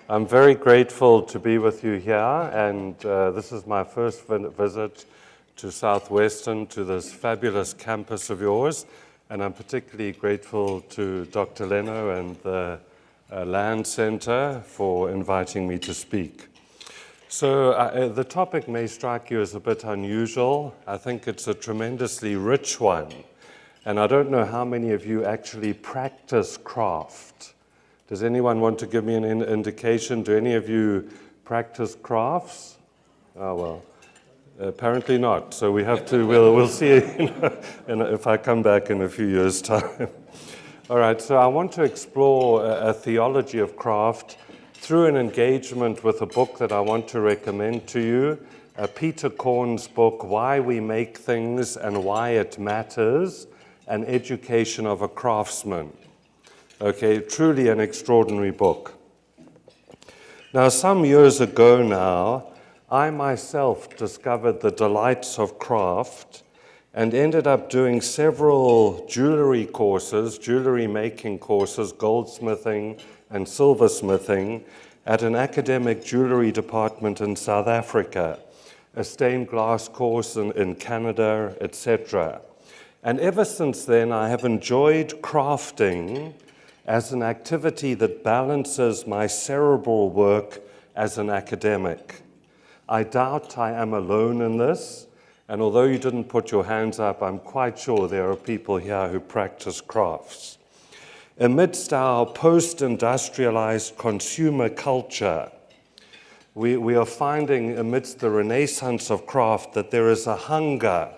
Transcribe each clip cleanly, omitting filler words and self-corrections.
I'm very grateful to be with you here, and this is my first visit to Southwestern, to this fabulous campus of yours, and I'm particularly grateful to Dr. Leno and the Land Center for inviting me to speak. So the topic may strike you as a bit unusual. I think it's a tremendously rich one, and I don't know how many of you actually practice craft. Does anyone want to give me an indication? Do any of you practice crafts? Oh, well, apparently not. So we have to, we'll see if I come back in a few years' time. All right, so I want to explore a theology of craft through an engagement with a book that I want to recommend to you, Peter Korn's book, Why We Make Things and Why It Matters, An Education of a Craftsman. Okay, truly an extraordinary book. Now, some years ago now, I myself discovered the delights of craft and ended up doing several jewelry courses, jewelry making courses, goldsmithing and silversmithing at an academic jewelry department in South Africa, a stained glass course in Canada, etc. And ever since then, I have enjoyed crafting as an activity that balances my cerebral work as an academic. I doubt I am alone in this, and although you didn't put your hands up, I'm quite sure there are people here who practice crafts. Amidst our post-industrialized consumer culture, we are finding amidst the renaissance of craft that there is a hunger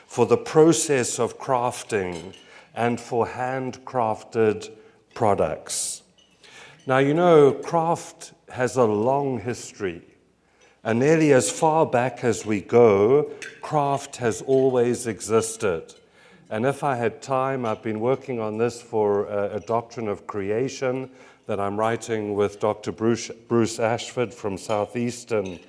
for the process of crafting and for handcrafted products. Now, you know, craft has a long history, and nearly as far back as we go, craft has always existed. And if I had time, I've been working on this for a doctrine of creation that I'm writing with Dr. Bruce Ashford from Southeastern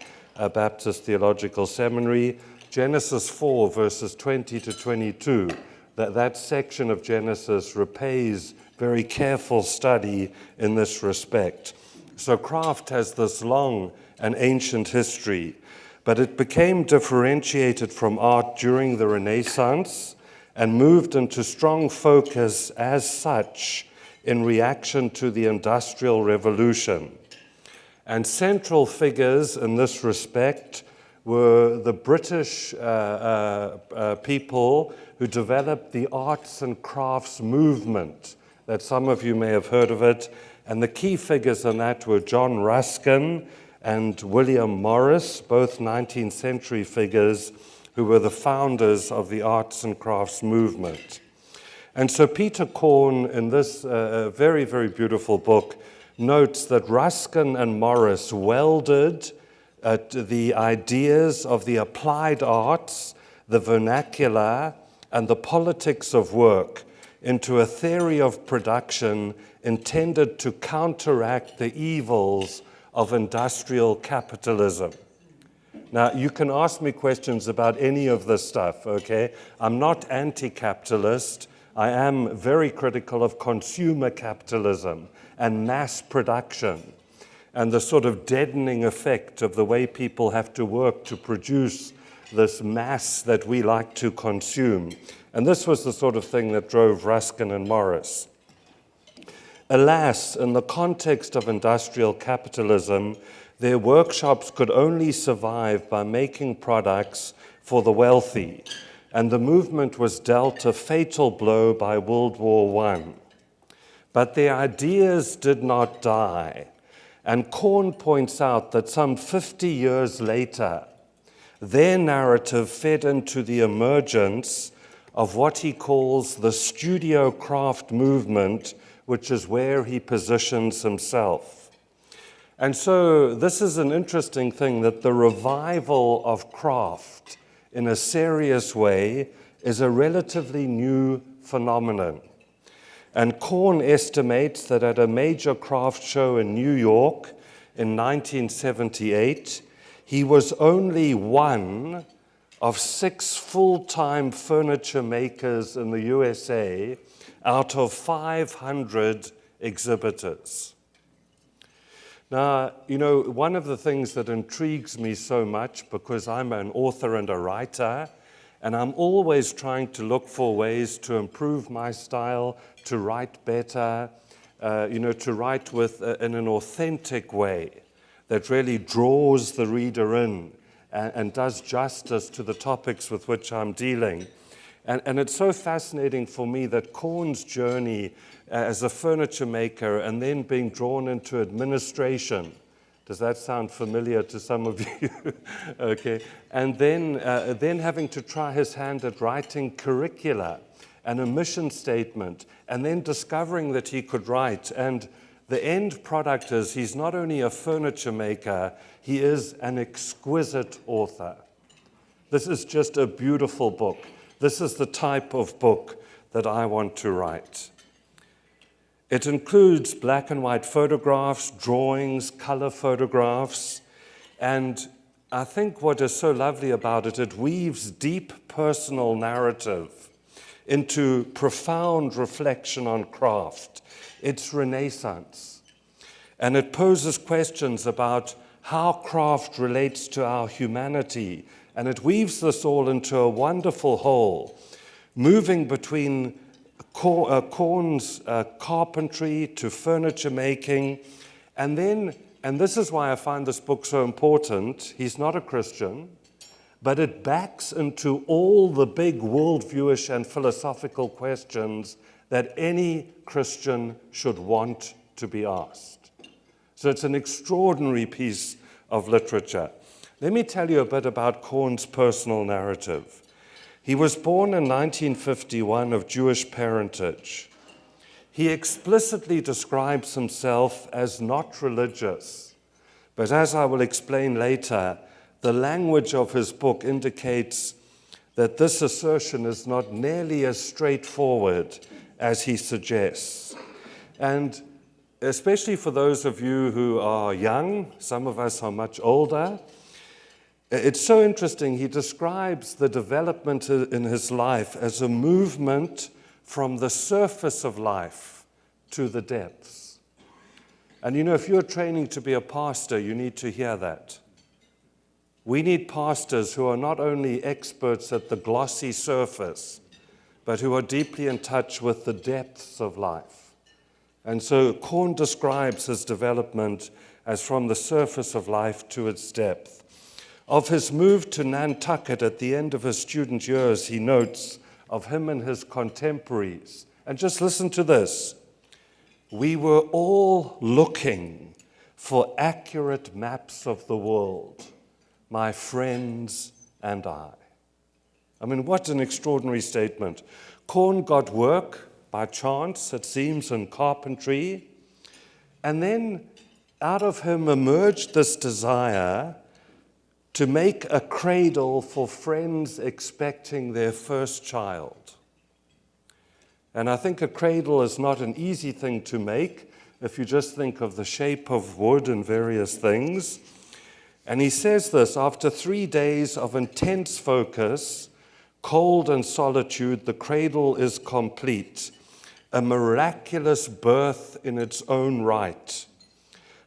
Baptist Theological Seminary, Genesis 4, verses 20 to 22. That section of Genesis repays very careful study in this respect. So craft has this long and ancient history, but it became differentiated from art during the Renaissance and moved into strong focus as such in reaction to the Industrial Revolution. And central figures in this respect were the British people who developed the arts and crafts movement, that some of you may have heard of it, and the key figures in that were John Ruskin and William Morris, both 19th century figures who were the founders of the arts and crafts movement. And so Peter Korn, in this very, very beautiful book, notes that Ruskin and Morris welded the ideas of the applied arts, the vernacular, and the politics of work into a theory of production intended to counteract the evils of industrial capitalism. Now, you can ask me questions about any of this stuff, okay? I'm not anti-capitalist. I am very critical of consumer capitalism and mass production and the sort of deadening effect of the way people have to work to produce this mass that we like to consume. And this was the sort of thing that drove Ruskin and Morris. Alas, in the context of industrial capitalism, their workshops could only survive by making products for the wealthy, and the movement was dealt a fatal blow by World War I. But their ideas did not die, and Korn points out that some 50 years later, their narrative fed into the emergence of what he calls the studio craft movement, which is where he positions himself. And so this is an interesting thing, that the revival of craft in a serious way is a relatively new phenomenon. And Korn estimates that at a major craft show in New York in 1978, he was only one of 6 full-time furniture makers in the USA out of 500 exhibitors. Now, one of the things that intrigues me so much, because I'm an author and a writer, and I'm always trying to look for ways to improve my style, to write better, to write in an authentic way that really draws the reader in and does justice to the topics with which I'm dealing. And it's so fascinating for me that Korn's journey as a furniture maker and then being drawn into administration. Does that sound familiar to some of you? Okay. And then having to try his hand at writing curricula and a mission statement, and then discovering that he could write. And the end product is he's not only a furniture maker, he is an exquisite author. This is just a beautiful book. This is the type of book that I want to write. It includes black and white photographs, drawings, color photographs, and I think what is so lovely about it, it weaves deep personal narrative into profound reflection on craft. It's Renaissance, and it poses questions about how craft relates to our humanity, and it weaves this all into a wonderful whole, moving between Korn's carpentry to furniture making, and this is why I find this book so important. He's not a Christian, but it backs into all the big worldviewish and philosophical questions that any Christian should want to be asked. So it's an extraordinary piece of literature. Let me tell you a bit about Korn's personal narrative. He was born in 1951 of Jewish parentage. He explicitly describes himself as not religious, but as I will explain later, the language of his book indicates that this assertion is not nearly as straightforward as he suggests. And especially for those of you who are young, some of us are much older, it's so interesting. He describes the development in his life as a movement from the surface of life to the depths. And if you're training to be a pastor, you need to hear that. We need pastors who are not only experts at the glossy surface, but who are deeply in touch with the depths of life. And so Korn describes his development as from the surface of life to its depth. Of his move to Nantucket at the end of his student years, he notes of him and his contemporaries. And just listen to this. We were all looking for accurate maps of the world, my friends and I. I mean, what an extraordinary statement. Korn got work by chance, it seems, in carpentry. And then out of him emerged this desire to make a cradle for friends expecting their first child. And I think a cradle is not an easy thing to make if you just think of the shape of wood and various things. And he says this, after 3 days of intense focus, cold and solitude, the cradle is complete, a miraculous birth in its own right.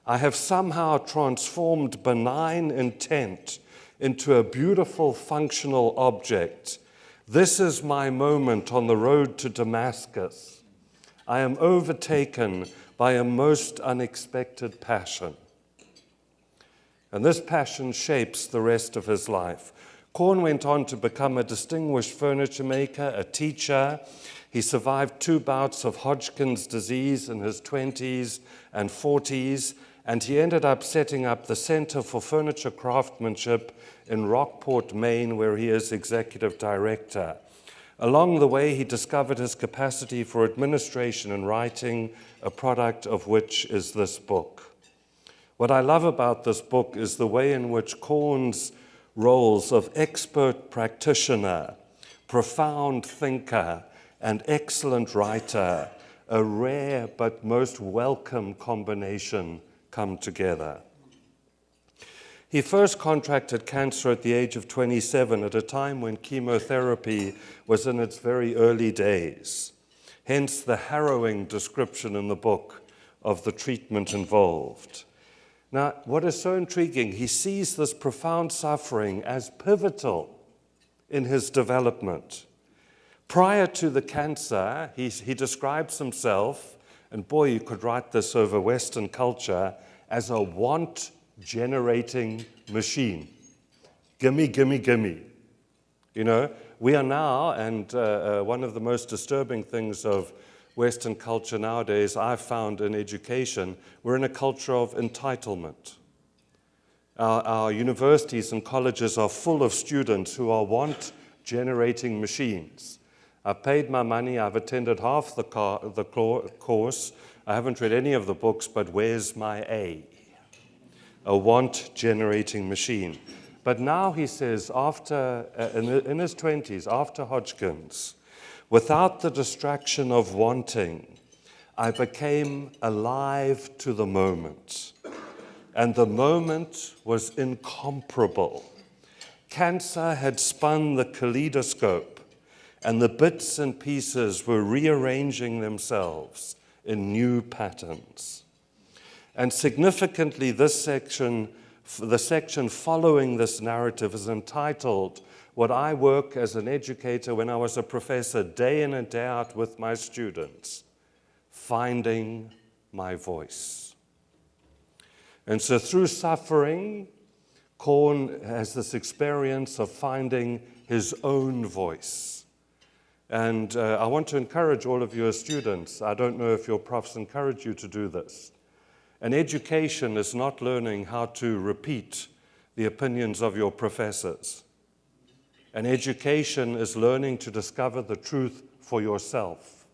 I have somehow transformed benign intent into a beautiful functional object. This is my moment on the road to Damascus. I am overtaken by a most unexpected passion. And this passion shapes the rest of his life. Korn went on to become a distinguished furniture maker, a teacher. He survived 2 bouts of Hodgkin's disease in his 20s and 40s, and he ended up setting up the Center for Furniture Craftsmanship in Rockport, Maine, where he is executive director. Along the way, he discovered his capacity for administration and writing, a product of which is this book. What I love about this book is the way in which Korn's roles of expert practitioner, profound thinker, and excellent writer, a rare but most welcome combination, come together. He first contracted cancer at the age of 27, at a time when chemotherapy was in its very early days. Hence the harrowing description in the book of the treatment involved. Now, what is so intriguing, he sees this profound suffering as pivotal in his development. Prior to the cancer, he describes himself, and boy, you could write this over Western culture, as a want-generating machine. Gimme, gimme, gimme. You know, we are now, and one of the most disturbing things of Western culture nowadays, I've found in education, we're in a culture of entitlement. Our universities and colleges are full of students who are want-generating machines. I've paid my money, I've attended half the course, I haven't read any of the books, but where's my A? A want-generating machine. But now he says, after in his 20s, after Hodgkin's, without the distraction of wanting, I became alive to the moment. And the moment was incomparable. Cancer had spun the kaleidoscope, and the bits and pieces were rearranging themselves in new patterns. And significantly, the section following this narrative is entitled, what I work as an educator when I was a professor, day in and day out with my students, Finding My Voice. And so through suffering, Korn has this experience of finding his own voice. And I want to encourage all of you as students, I don't know if your profs encourage you to do this. And education is not learning how to repeat the opinions of your professors. And education is learning to discover the truth for yourself.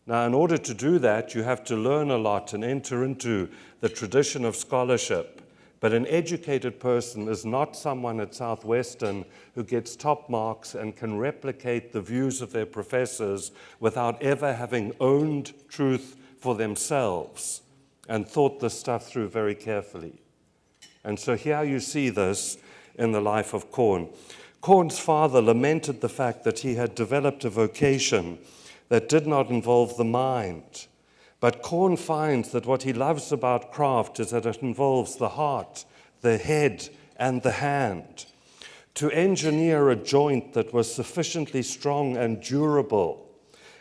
Now, in order to do that, you have to learn a lot and enter into the tradition of scholarship. But an educated person is not someone at Southwestern who gets top marks and can replicate the views of their professors without ever having owned truth for themselves and thought this stuff through very carefully. And so here you see this in the life of Korn. Korn's father lamented the fact that he had developed a vocation that did not involve the mind. But Korn finds that what he loves about craft is that it involves the heart, the head, and the hand. To engineer a joint that was sufficiently strong and durable,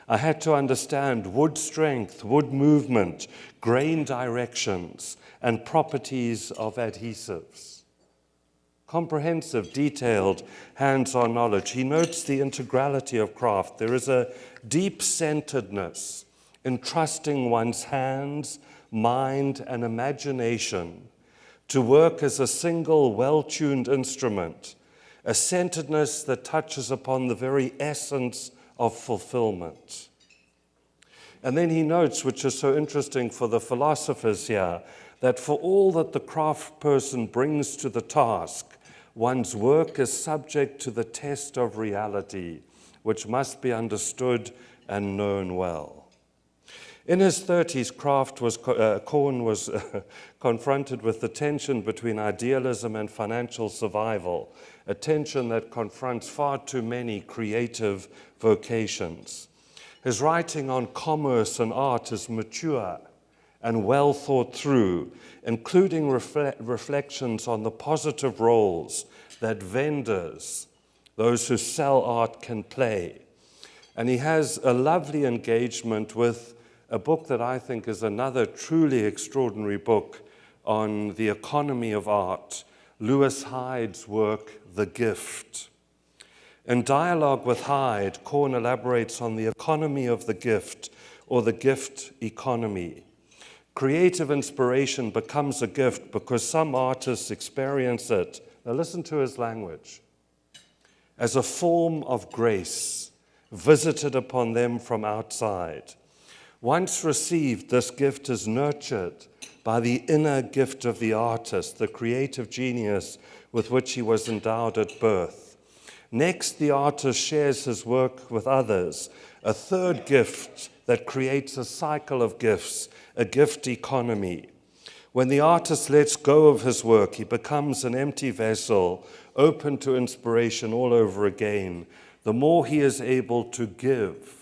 I had to understand wood strength, wood movement, grain directions, and properties of adhesives. Comprehensive, detailed, hands-on knowledge. He notes the integrality of craft. There is a deep-centeredness in trusting one's hands, mind, and imagination to work as a single, well-tuned instrument, a centeredness that touches upon the very essence of fulfillment. And then he notes, which is so interesting for the philosophers here, that for all that the craft person brings to the task, one's work is subject to the test of reality, which must be understood and known well. In his 30s, Korn was confronted with the tension between idealism and financial survival, a tension that confronts far too many creative vocations. His writing on commerce and art is mature and well thought through, including reflections on the positive roles that vendors, those who sell art, can play. And he has a lovely engagement with a book that I think is another truly extraordinary book on the economy of art, Lewis Hyde's work, The Gift. In dialogue with Hyde, Korn elaborates on the economy of the gift, or the gift economy. Creative inspiration becomes a gift because some artists experience it, now listen to his language, as a form of grace visited upon them from outside. Once received, this gift is nurtured by the inner gift of the artist, the creative genius with which he was endowed at birth. Next, the artist shares his work with others, a third gift that creates a cycle of gifts, a gift economy. When the artist lets go of his work, he becomes an empty vessel, open to inspiration all over again. The more he is able to give,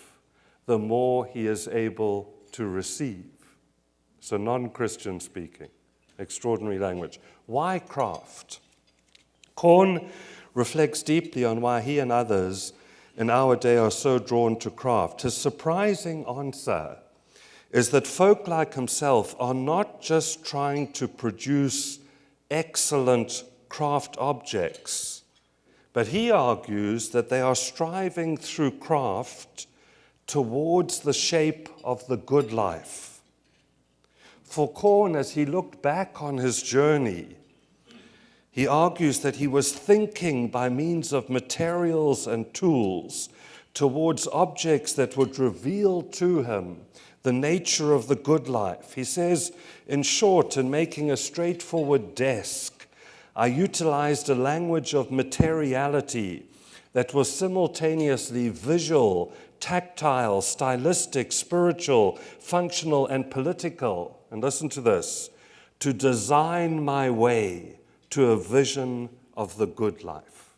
the more he is able to receive. So non-Christian speaking. Extraordinary language. Why craft? Korn reflects deeply on why he and others in our day are so drawn to craft. His surprising answer is that folk like himself are not just trying to produce excellent craft objects, but he argues that they are striving through craft towards the shape of the good life. For Korn, as he looked back on his journey, he argues that he was thinking by means of materials and tools towards objects that would reveal to him the nature of the good life. He says, in short, in making a straightforward desk, I utilized a language of materiality that was simultaneously visual, tactile, stylistic, spiritual, functional, and political. And listen to this, to design my way to a vision of the good life.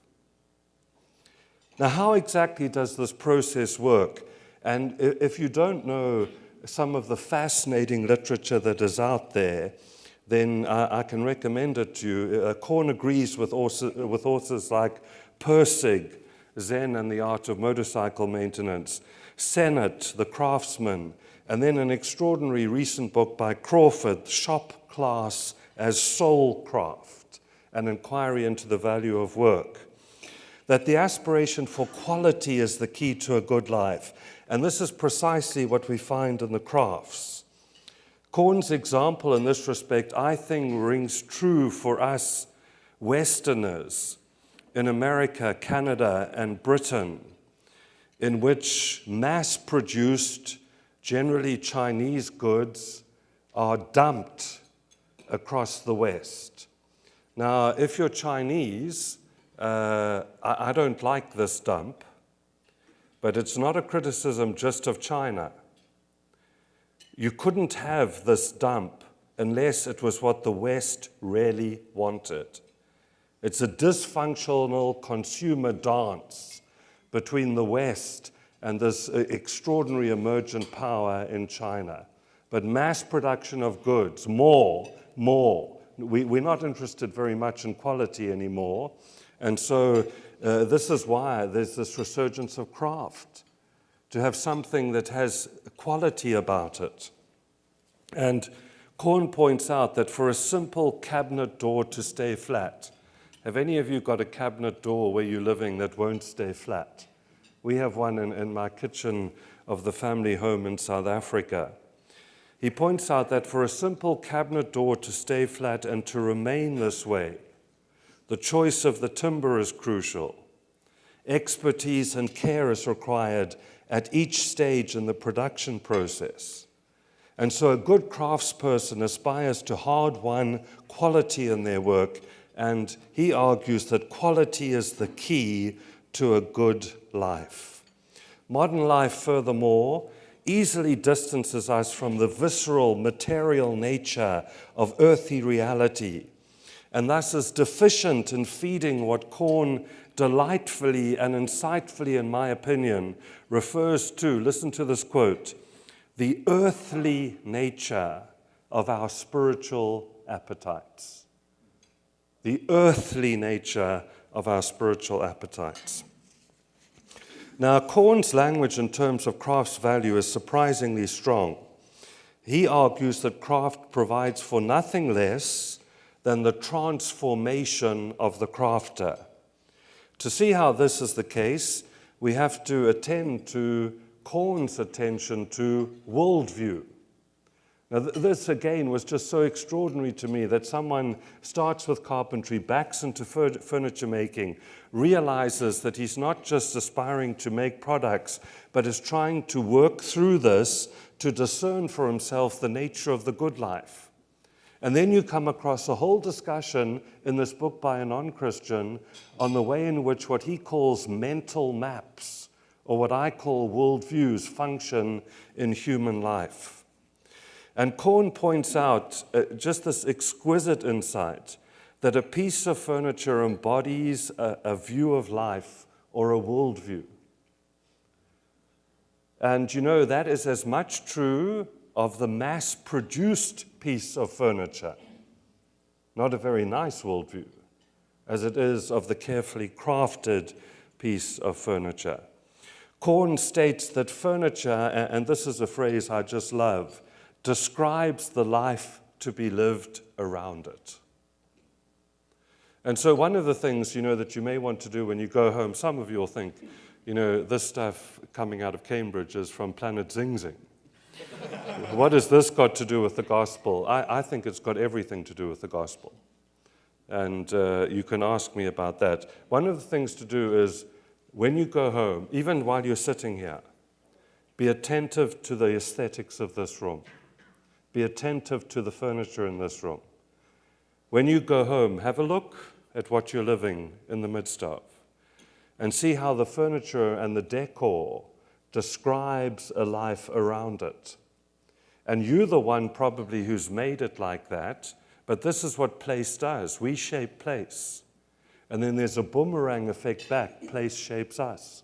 Now, how exactly does this process work? And if you don't know some of the fascinating literature that is out there, then I can recommend it to you. Korn agrees with authors like Persig, Zen and the Art of Motorcycle Maintenance, Sennett, The Craftsman, and then an extraordinary recent book by Crawford, Shop Class as Soul Craft, an inquiry into the value of work. That the aspiration for quality is the key to a good life. And this is precisely what we find in the crafts. Korn's example in this respect, I think, rings true for us Westerners in America, Canada, and Britain, in which mass-produced, generally Chinese goods are dumped across the West. Now, if you're Chinese, I don't like this dump, but it's not a criticism just of China. You couldn't have this dump unless it was what the West really wanted. It's a dysfunctional consumer dance between the West and this extraordinary emergent power in China. But mass production of goods, more. We're not interested very much in quality anymore. And so this is why there's this resurgence of craft, to have something that has quality about it. And Korn points out that for a simple cabinet door to stay flat, have any of you got a cabinet door where you're living that won't stay flat? We have one in my kitchen of the family home in South Africa. He points out that for a simple cabinet door to stay flat and to remain this way, the choice of the timber is crucial. Expertise and care is required at each stage in the production process. And so a good craftsperson aspires to hard-won quality in their work, and he argues that quality is the key to a good life. Modern life, furthermore, easily distances us from the visceral, material nature of earthy reality, and thus is deficient in feeding what Korn delightfully and insightfully, in my opinion, refers to, listen to this quote, the earthly nature of our spiritual appetites. The earthly nature of our spiritual appetites. Now, Korn's language in terms of craft's value is surprisingly strong. He argues that craft provides for nothing less than the transformation of the crafter. To see how this is the case, we have to attend to Korn's attention to worldview. Now, this again was just so extraordinary to me, that someone starts with carpentry, backs into furniture making, realizes that he's not just aspiring to make products, but is trying to work through this to discern for himself the nature of the good life. And then you come across a whole discussion in this book by a non-Christian on the way in which what he calls mental maps, or what I call worldviews, function in human life. And Korn points out just this exquisite insight that a piece of furniture embodies a view of life or a worldview. And you know, that is as much true of the mass-produced piece of furniture. not a very nice worldview, as it is of the carefully crafted piece of furniture. Korn states that furniture, and this is a phrase I just love, describes the life to be lived around it. And so one of the things, that you may want to do when you go home, some of you will think, this stuff coming out of Cambridge is from Planet Zing Zing. What has this got to do with the gospel? I think it's got everything to do with the gospel. And you can ask me about that. One of the things to do is, when you go home, even while you're sitting here, be attentive to the aesthetics of this room. Be attentive to the furniture in this room. When you go home, have a look at what you're living in the midst of, and see how the furniture and the decor describes a life around it. And you're the one probably who's made it like that, but this is what place does. We shape place. And then there's a boomerang effect back. Place shapes us.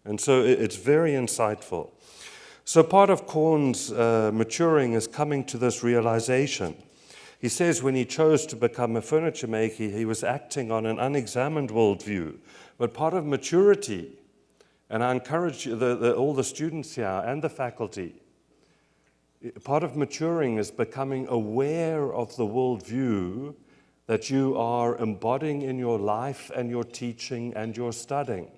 And so it's very insightful. So part of Korn's maturing is coming to this realization. He says when he chose to become a furniture maker, he was acting on an unexamined worldview. But part of maturity, and I encourage all the students here and the faculty, part of maturing is becoming aware of the worldview that you are embodying in your life and your teaching and your studying.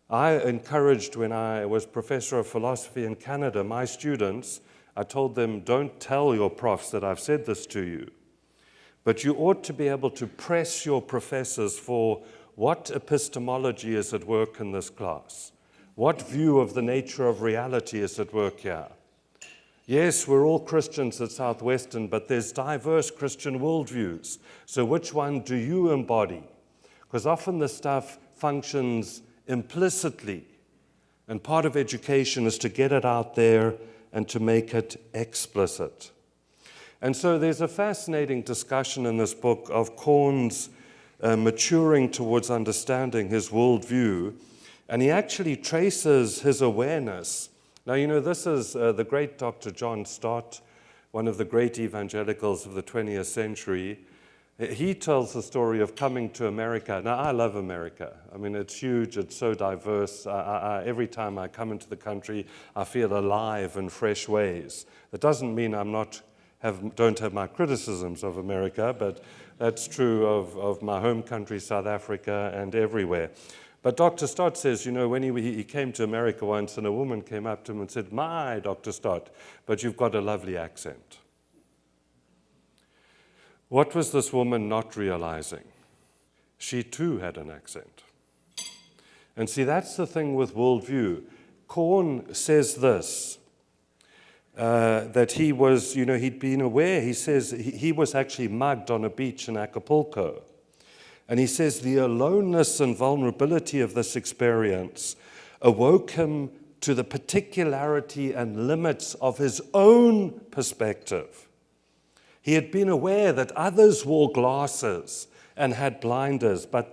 I encouraged, when I was professor of philosophy in Canada, my students, I told them, don't tell your profs that I've said this to you, but you ought to be able to press your professors for what epistemology is at work in this class, what view of the nature of reality is at work here. Yes, we're all Christians at Southwestern, but there's diverse Christian worldviews. So which one do you embody? Because often the stuff functions implicitly, and part of education is to get it out there and to make it explicit. And so there's a fascinating discussion in this book of Korn's maturing towards understanding his worldview, and he actually traces his awareness. Now, this is the great Dr. John Stott, one of the great evangelicals of the 20th century. He tells the story of coming to America. Now, I love America. I mean, it's huge. It's so diverse. Every time I come into the country, I feel alive in fresh ways. That doesn't mean don't have my criticisms of America, but that's true of my home country, South Africa, and everywhere. But Dr. Stott says, when he came to America once, and a woman came up to him and said, "My, Dr. Stott, but you've got a lovely accent." What was this woman not realizing? She too had an accent. And see, that's the thing with worldview. Korn says this, that he was, he'd been aware. He says he was actually mugged on a beach in Acapulco. And he says the aloneness and vulnerability of this experience awoke him to the particularity and limits of his own perspective. He had been aware that others wore glasses and had blinders, but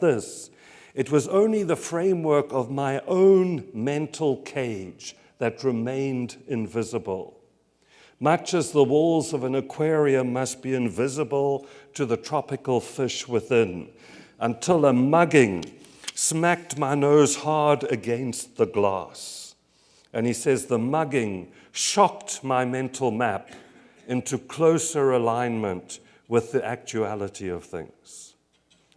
it was only the framework of my own mental cage that remained invisible. Much as the walls of an aquarium must be invisible to the tropical fish within, until a mugging smacked my nose hard against the glass. And he says the mugging shocked my mental map into closer alignment with the actuality of things.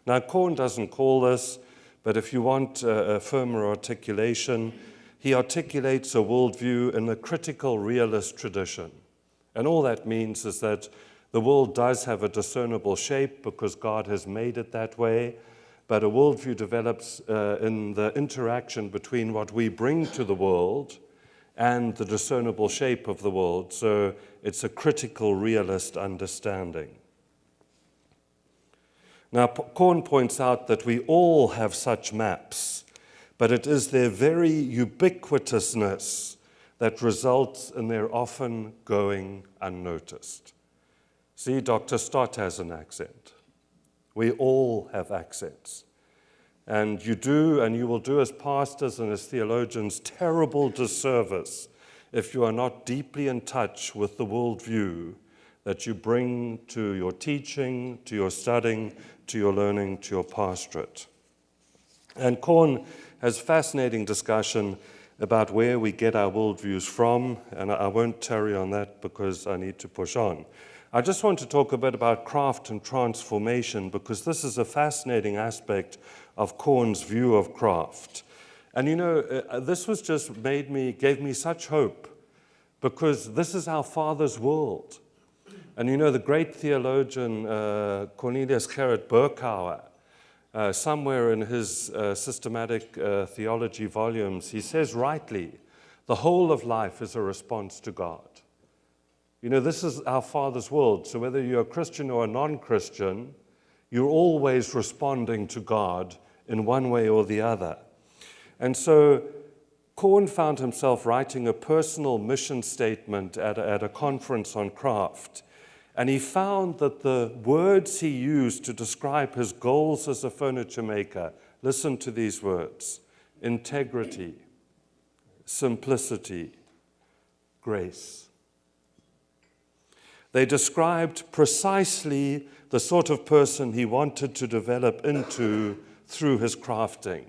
Now, Korn doesn't call this, but if you want a firmer articulation, he articulates a worldview in a critical realist tradition. And all that means is that the world does have a discernible shape because God has made it that way, but a worldview develops in the interaction between what we bring to the world and the discernible shape of the world. So it's a critical realist understanding. Now, Korn points out that we all have such maps, but it is their very ubiquitousness that results in their often going unnoticed. See, Dr. Stott has an accent. We all have accents. And you do, and you will do as pastors and as theologians, terrible disservice if you are not deeply in touch with the worldview that you bring to your teaching, to your studying, to your learning, to your pastorate. And Korn has fascinating discussion about where we get our worldviews from, and I won't tarry on that because I need to push on. I just want to talk a bit about craft and transformation, because this is a fascinating aspect of Korn's view of craft. And this was just gave me such hope, because this is our Father's world. And the great theologian Cornelius Gerrit Berkouwer, somewhere in his systematic theology volumes, he says rightly, the whole of life is a response to God. This is our Father's world. So whether you're a Christian or a non-Christian, you're always responding to God in one way or the other. And so Korn found himself writing a personal mission statement at a conference on craft. And he found that the words he used to describe his goals as a furniture maker, listen to these words: integrity, simplicity, grace. They described precisely the sort of person he wanted to develop into through his crafting.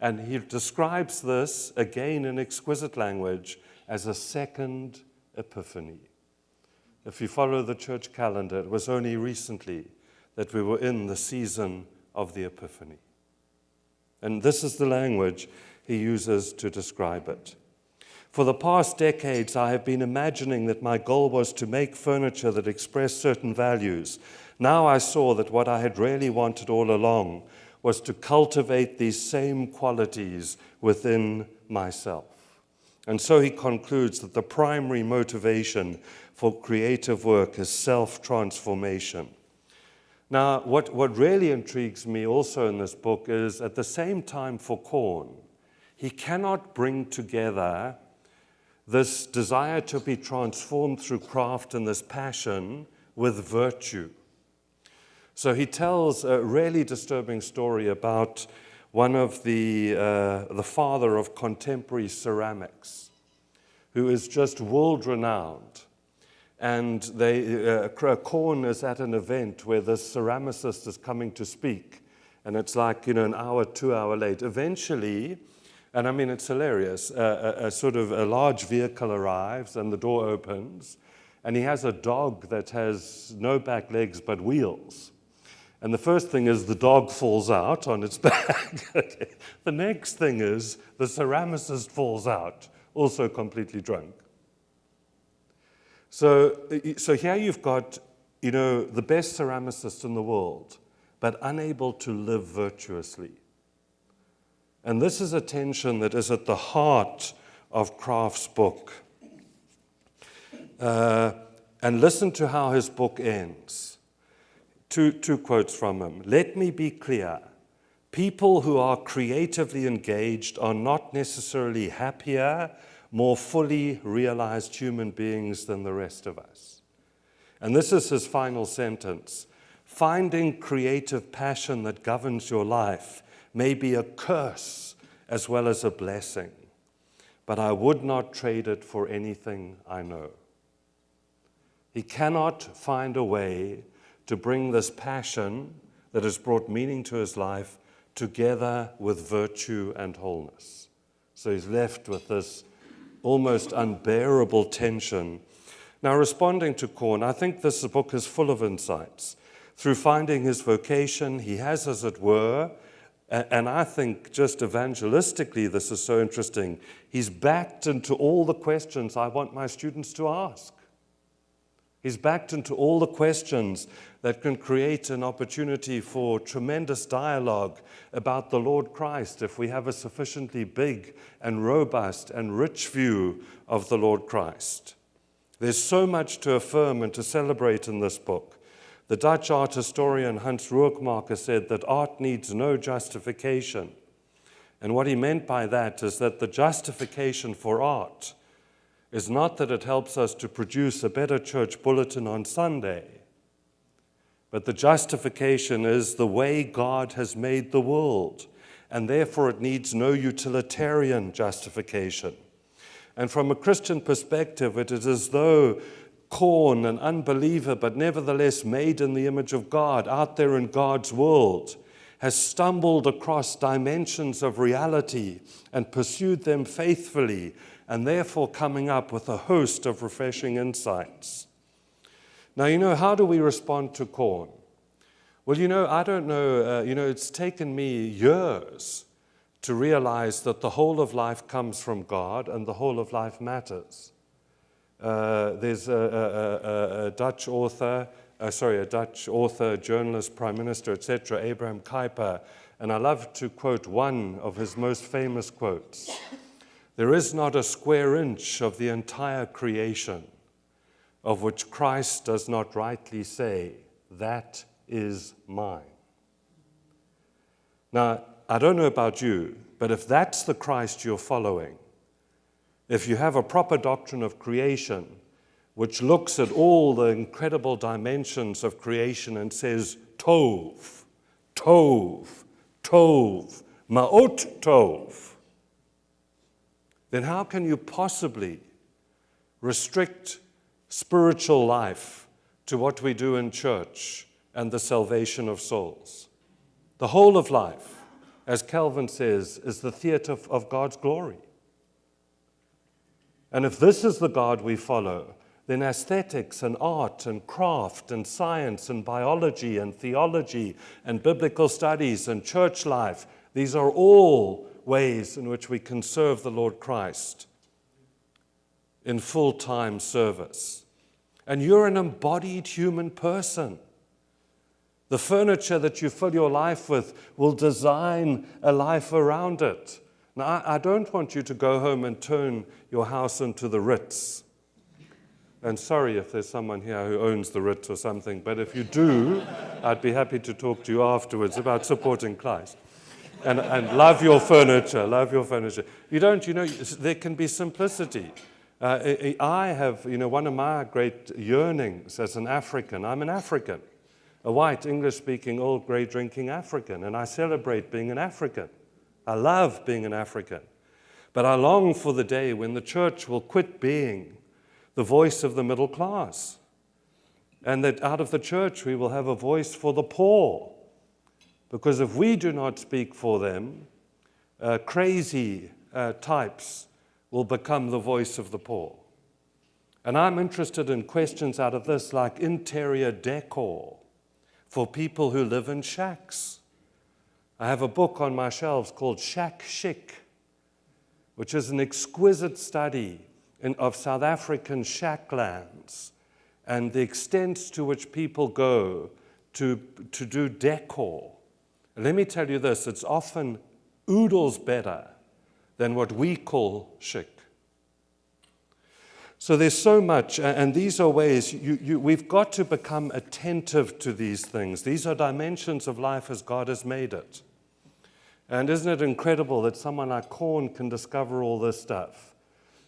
And he describes this, again in exquisite language, as a second epiphany. If you follow the church calendar, it was only recently that we were in the season of the Epiphany. And this is the language he uses to describe it. For the past decades, I have been imagining that my goal was to make furniture that expressed certain values. Now I saw that what I had really wanted all along was to cultivate these same qualities within myself. And so he concludes that the primary motivation for creative work is self-transformation. Now, what really intrigues me also in this book is, at the same time for Korn, he cannot bring together this desire to be transformed through craft and this passion with virtue. So he tells a really disturbing story about one of the father of contemporary ceramics, who is just world-renowned. And Korn is at an event where this ceramicist is coming to speak, and it's like, an hour, 2 hours late. Eventually, and I mean, it's hilarious, a sort of a large vehicle arrives, and the door opens, and he has a dog that has no back legs but wheels. And the first thing is the dog falls out on its back. Okay. The next thing is the ceramicist falls out, also completely drunk. So here you've got, the best ceramicist in the world, but unable to live virtuously. And this is a tension that is at the heart of Kraft's book. And listen to how his book ends. Two quotes from him. Let me be clear. People who are creatively engaged are not necessarily happier, more fully realized human beings than the rest of us. And this is his final sentence. Finding creative passion that governs your life may be a curse as well as a blessing, but I would not trade it for anything I know. He cannot find a way to bring this passion that has brought meaning to his life together with virtue and wholeness. So he's left with this almost unbearable tension. Now, responding to Korn, I think this book is full of insights. Through finding his vocation, he has, as it were, and I think just evangelistically this is so interesting, he's backed into all the questions I want my students to ask. He's backed into all the questions that can create an opportunity for tremendous dialogue about the Lord Christ if we have a sufficiently big and robust and rich view of the Lord Christ. There's so much to affirm and to celebrate in this book. The Dutch art historian Hans Roekmaker said that art needs no justification. And what he meant by that is that the justification for art is not that it helps us to produce a better church bulletin on Sunday, but the justification is the way God has made the world, and therefore it needs no utilitarian justification. And from a Christian perspective, it is as though Corn, an unbeliever, but nevertheless made in the image of God, out there in God's world, has stumbled across dimensions of reality and pursued them faithfully, and therefore coming up with a host of refreshing insights. Now, how do we respond to corn? Well, I don't know, it's taken me years to realize that the whole of life comes from God and the whole of life matters. There's a Dutch author, journalist, prime minister, etc., Abraham Kuyper, and I love to quote one of his most famous quotes. There is not a square inch of the entire creation of which Christ does not rightly say, that is mine. Now, I don't know about you, but if that's the Christ you're following, if you have a proper doctrine of creation, which looks at all the incredible dimensions of creation and says, Tov, Tov, Tov, Ma'ot Tov, then how can you possibly restrict spiritual life to what we do in church and the salvation of souls? The whole of life, as Calvin says, is the theater of God's glory. And if this is the God we follow, then aesthetics and art and craft and science and biology and theology and biblical studies and church life, these are all ways in which we can serve the Lord Christ in full-time service. And you're an embodied human person. The furniture that you fill your life with will design a life around it. Now, I don't want you to go home and turn your house into the Ritz. And sorry if there's someone here who owns the Ritz or something, but if you do, I'd be happy to talk to you afterwards about supporting Christ. And love your furniture, love your furniture. You don't, there can be simplicity. I have, one of my great yearnings as an African, I'm an African, a white, English-speaking, old, grey-drinking African, and I celebrate being an African. I love being an African. But I long for the day when the church will quit being the voice of the middle class, and that out of the church we will have a voice for the poor. Because if we do not speak for them, crazy types will become the voice of the poor. And I'm interested in questions out of this, like interior decor for people who live in shacks. I have a book on my shelves called Shack Chic, which is an exquisite study of South African shacklands and the extents to which people go to do decor. And let me tell you this, it's often oodles better than what we call chic. So there's so much, and these are ways, we've got to become attentive to these things. These are dimensions of life as God has made it. And isn't it incredible that someone like Korn can discover all this stuff?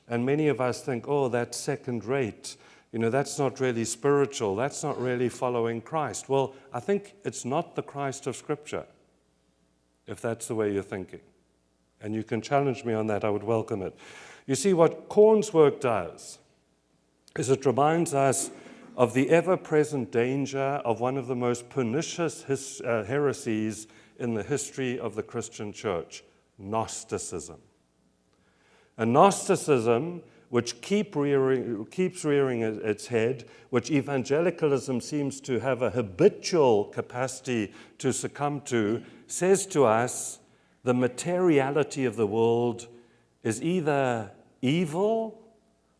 And many of us think, oh, that's second rate. That's not really spiritual. That's not really following Christ. Well, I think it's not the Christ of Scripture, if that's the way you're thinking. And you can challenge me on that. I would welcome it. You see, what Korn's work does is it reminds us of the ever-present danger of one of the most pernicious heresies in the history of the Christian church, Gnosticism. And Gnosticism, which keeps rearing its head, which evangelicalism seems to have a habitual capacity to succumb to, says to us the materiality of the world is either evil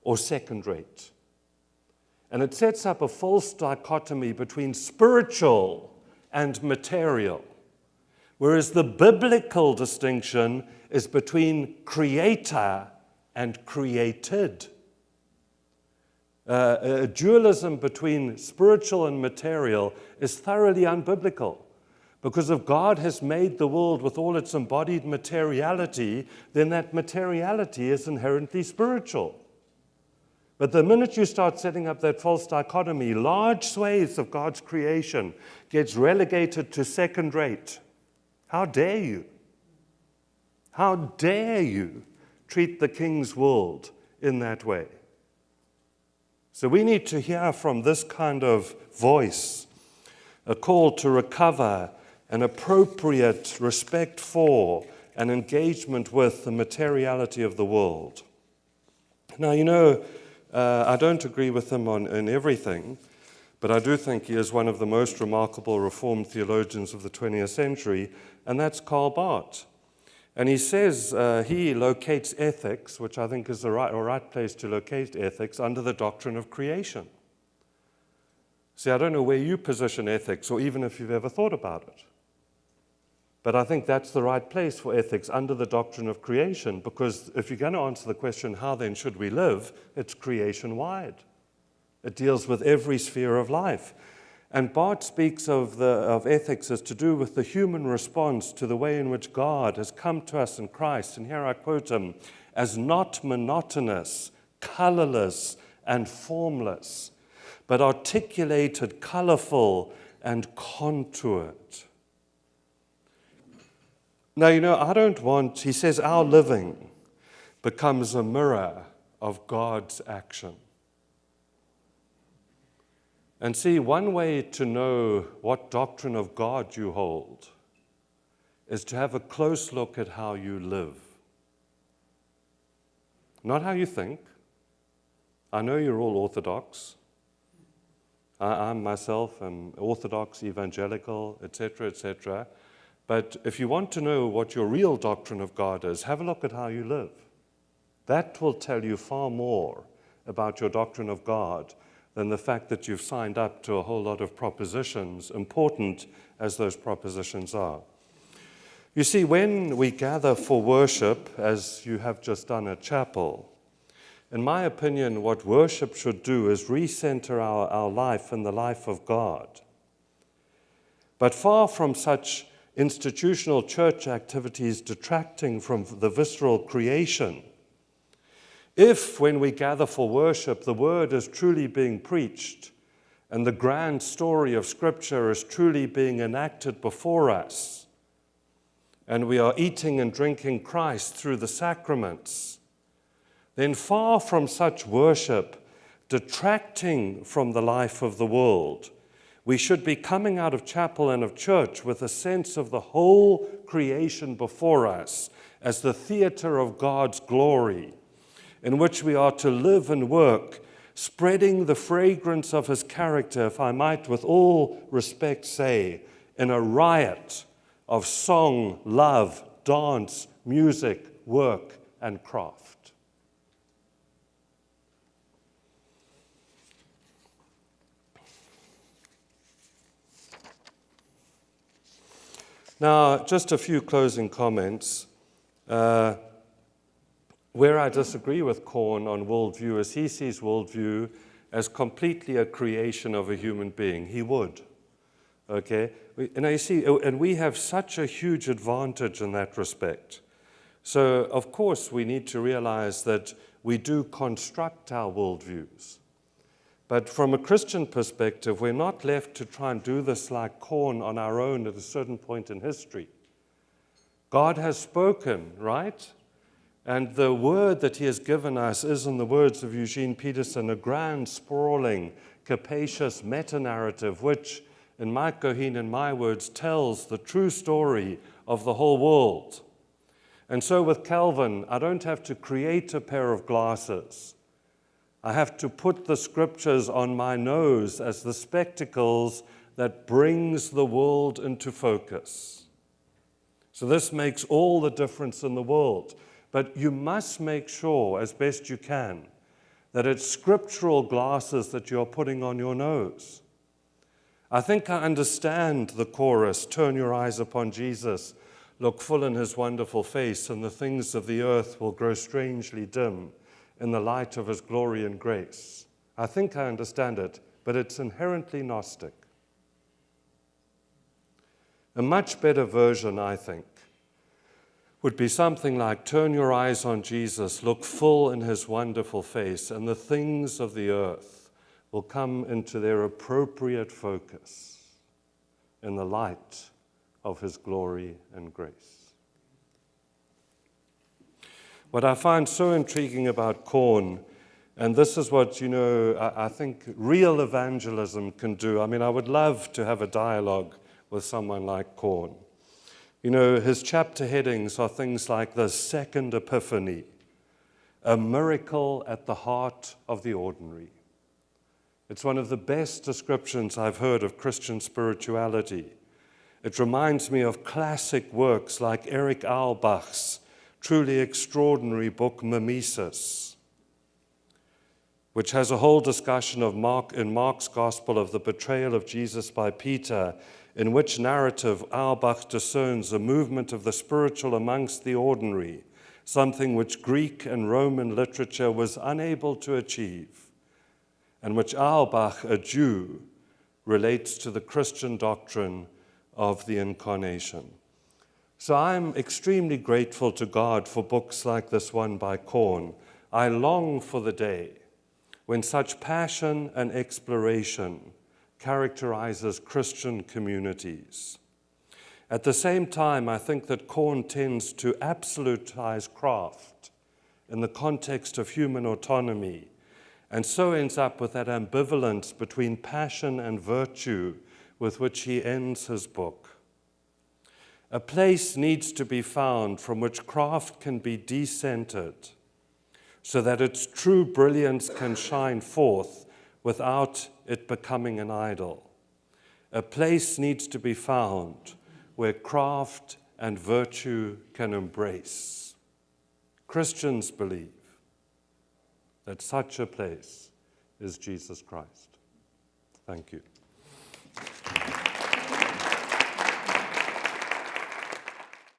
or second-rate. And it sets up a false dichotomy between spiritual and material, whereas the biblical distinction is between creator and created. A dualism between spiritual and material is thoroughly unbiblical, because if God has made the world with all its embodied materiality, then that materiality is inherently spiritual. But the minute you start setting up that false dichotomy, large swathes of God's creation gets relegated to second rate. How dare you? How dare you treat the king's world in that way? So we need to hear from this kind of voice, a call to recover an appropriate respect for and engagement with the materiality of the world. Now, I don't agree with him in everything, but I do think he is one of the most remarkable Reformed theologians of the 20th century, and that's Karl Barth. And he says he locates ethics, which I think is the right place to locate ethics, under the doctrine of creation. See, I don't know where you position ethics, or even if you've ever thought about it. But I think that's the right place for ethics, under the doctrine of creation, because if you're going to answer the question, how then should we live, it's creation-wide. It deals with every sphere of life. And Barth speaks of ethics as to do with the human response to the way in which God has come to us in Christ, and here I quote him, as not monotonous, colorless, and formless, but articulated, colorful, and contoured. Now, I don't want, he says, our living becomes a mirror of God's action. And see, one way to know what doctrine of God you hold is to have a close look at how you live. Not how you think. I know you're all Orthodox. I myself am Orthodox, evangelical, etc., etc. But if you want to know what your real doctrine of God is, have a look at how you live. That will tell you far more about your doctrine of God than the fact that you've signed up to a whole lot of propositions, important as those propositions are. You see, when we gather for worship, as you have just done at chapel, in my opinion, what worship should do is recenter our life in the life of God. But far from such institutional church activities detracting from the visceral creation, if, when we gather for worship, the word is truly being preached and the grand story of Scripture is truly being enacted before us, and we are eating and drinking Christ through the sacraments, then far from such worship detracting from the life of the world, we should be coming out of chapel and of church with a sense of the whole creation before us as the theater of God's glory, in which we are to live and work, spreading the fragrance of his character, if I might with all respect say, in a riot of song, love, dance, music, work, and craft. Now, just a few closing comments. Where I disagree with Korn on worldview is he sees worldview as completely a creation of a human being. He would. Okay? And we have such a huge advantage in that respect. So, of course, we need to realize that we do construct our worldviews. But from a Christian perspective, we're not left to try and do this like Korn on our own at a certain point in history. God has spoken, right? And the word that he has given us is, in the words of Eugene Peterson, a grand, sprawling, capacious meta-narrative, which, in Mike Goheen and my words, tells the true story of the whole world. And so with Calvin, I don't have to create a pair of glasses. I have to put the Scriptures on my nose as the spectacles that brings the world into focus. So this makes all the difference in the world. But you must make sure, as best you can, that it's scriptural glasses that you're putting on your nose. I think I understand the chorus, turn your eyes upon Jesus, look full in his wonderful face, and the things of the earth will grow strangely dim in the light of his glory and grace. I think I understand it, but it's inherently Gnostic. A much better version, I think, would be something like, turn your eyes on Jesus, look full in his wonderful face, and the things of the earth will come into their appropriate focus in the light of his glory and grace. What I find so intriguing about Korn And this is what, I think real evangelism can do. I mean, I would love to have a dialogue with someone like Korn. His chapter headings are things like the Second Epiphany, a miracle at the heart of the ordinary. It's one of the best descriptions I've heard of Christian spirituality. It reminds me of classic works like Erich Auerbach's truly extraordinary book, Mimesis, which has a whole discussion of in Mark's Gospel of the betrayal of Jesus by Peter, in which narrative Auerbach discerns a movement of the spiritual amongst the ordinary, something which Greek and Roman literature was unable to achieve, and which Auerbach, a Jew, relates to the Christian doctrine of the Incarnation. So I'm extremely grateful to God for books like this one by Korn. I long for the day when such passion and exploration characterizes Christian communities. At the same time, I think that Korn tends to absolutize craft in the context of human autonomy, and so ends up with that ambivalence between passion and virtue with which he ends his book. A place needs to be found from which craft can be decentered, so that its true brilliance can shine forth without it becoming an idol. A place needs to be found where craft and virtue can embrace. Christians believe that such a place is Jesus Christ. Thank you.